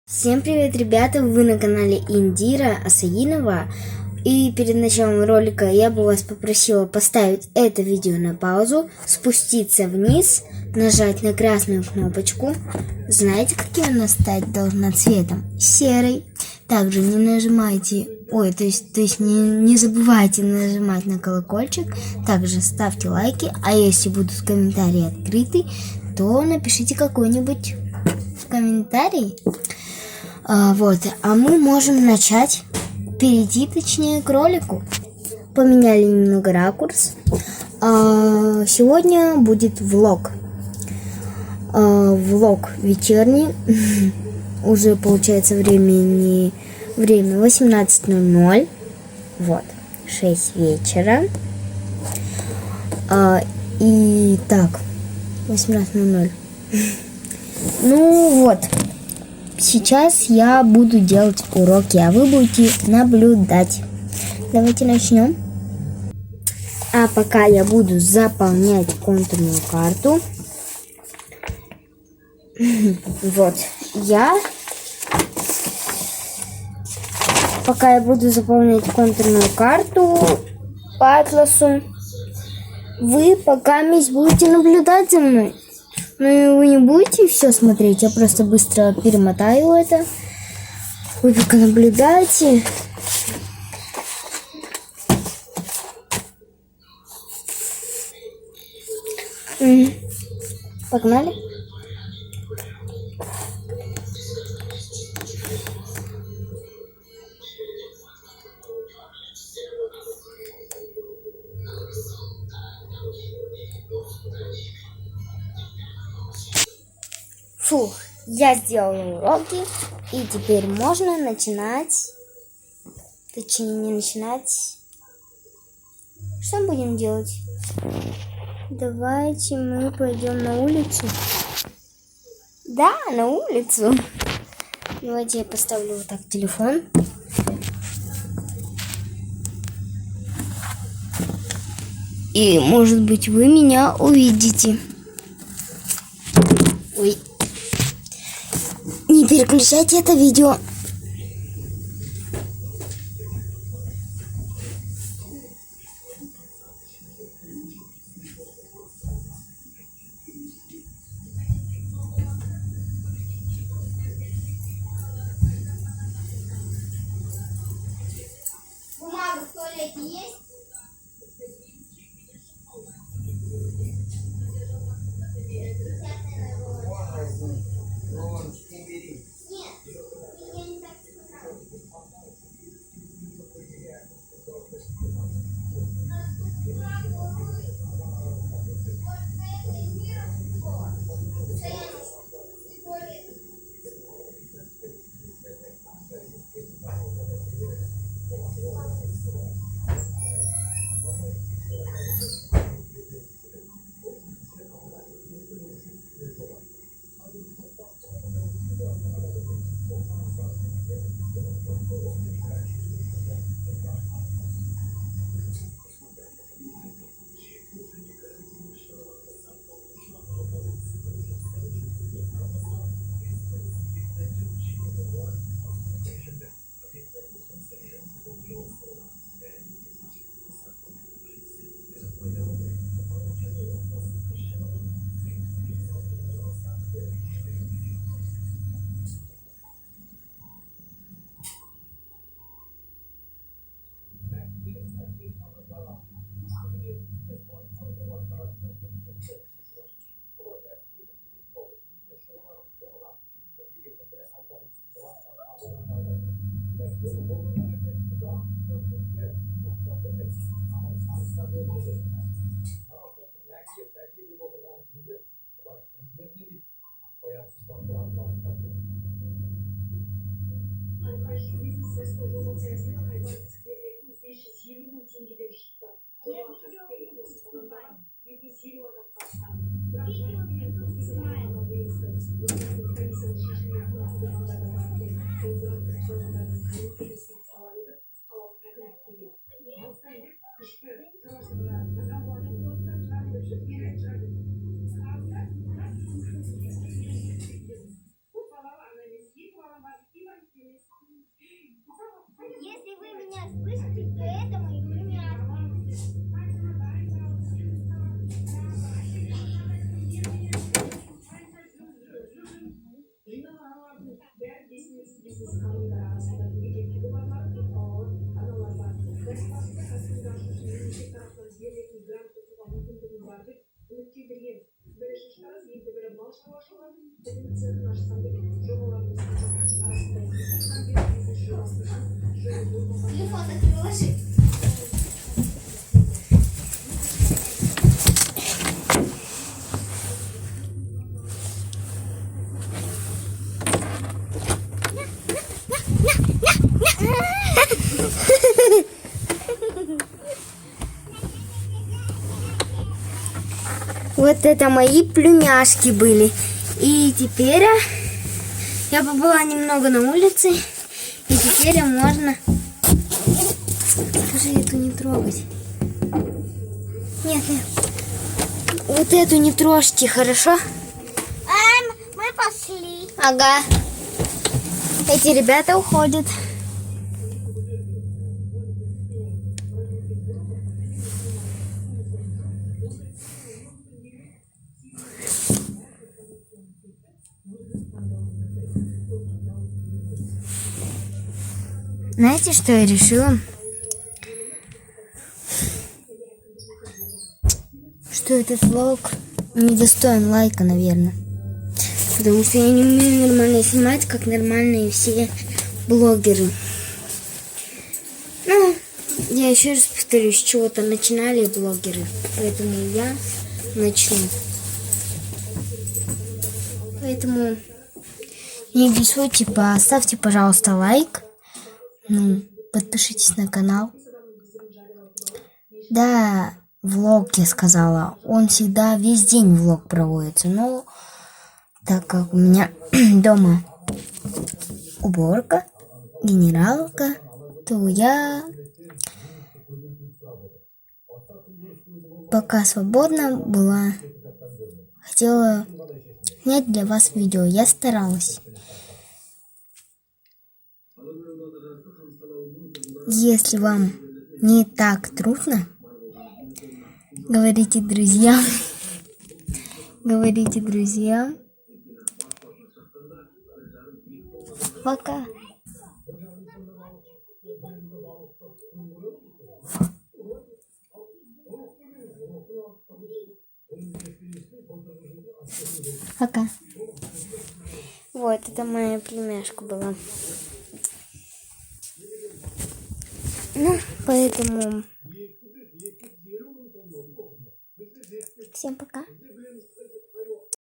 Всем привет, ребята! Вы на канале Индира Асаинова. И перед началом ролика я бы вас попросила поставить это видео на паузу, спуститься вниз, нажать на красную кнопочку. Знаете, каким она стать должна цветом? Серый. Также не нажимайте, не забывайте нажимать на колокольчик. Также ставьте лайки, а если будут комментарии открыты, то напишите какой-нибудь комментарий. А мы можем начать, перейти точнее к ролику. Поменяли немного ракурс. Сегодня будет влог. Влог вечерний. Уже получается время 18:00. 6 вечера. И так, 18:00. Сейчас я буду делать уроки, а вы будете наблюдать. Давайте начнем. А пока я буду заполнять контурную карту. Пока я буду заполнять контурную карту по атласу, вы пока будете наблюдать за мной. Но вы не будете все смотреть, я просто быстро перемотаю это. Вы пока наблюдаете. Погнали. Я сделала уроки, и теперь можно начинать. Точнее, не начинать. Что мы будем делать? Давайте мы пойдем на улицу. Да, на улицу. Давайте я поставлю вот так телефон. И, может быть, вы меня увидите. Ой. Не переключайте это видео. Бумага в туалете есть? Если вы меня слышите, то это мои племянники. Телефон так не ложи. Вот это мои племяшки были. И теперь я побыла немного на улице. И теперь можно... Скажи, эту не трогать. Нет, нет. Вот эту не трожьте, хорошо? Мы пошли. Ага. Эти ребята уходят. Знаете, что я решила? Что этот влог не достоин лайка, наверное. Потому что я не умею нормально снимать, как нормальные все блогеры. Ну, я еще раз повторюсь, с чего-то начинали блогеры. Поэтому я начну. Поэтому не бессудьте, поставьте, пожалуйста, лайк. Ну, подпишитесь на канал. Да, влог, я сказала. Он всегда весь день влог проводится. Но так как у меня дома уборка, генералка, то я пока свободна была, хотела снять для вас видео. Я старалась. Если вам не так трудно, говорите друзьям. Говорите друзьям. Пока. Пока. Вот, это моя племяшка была. Ну, поэтому всем пока.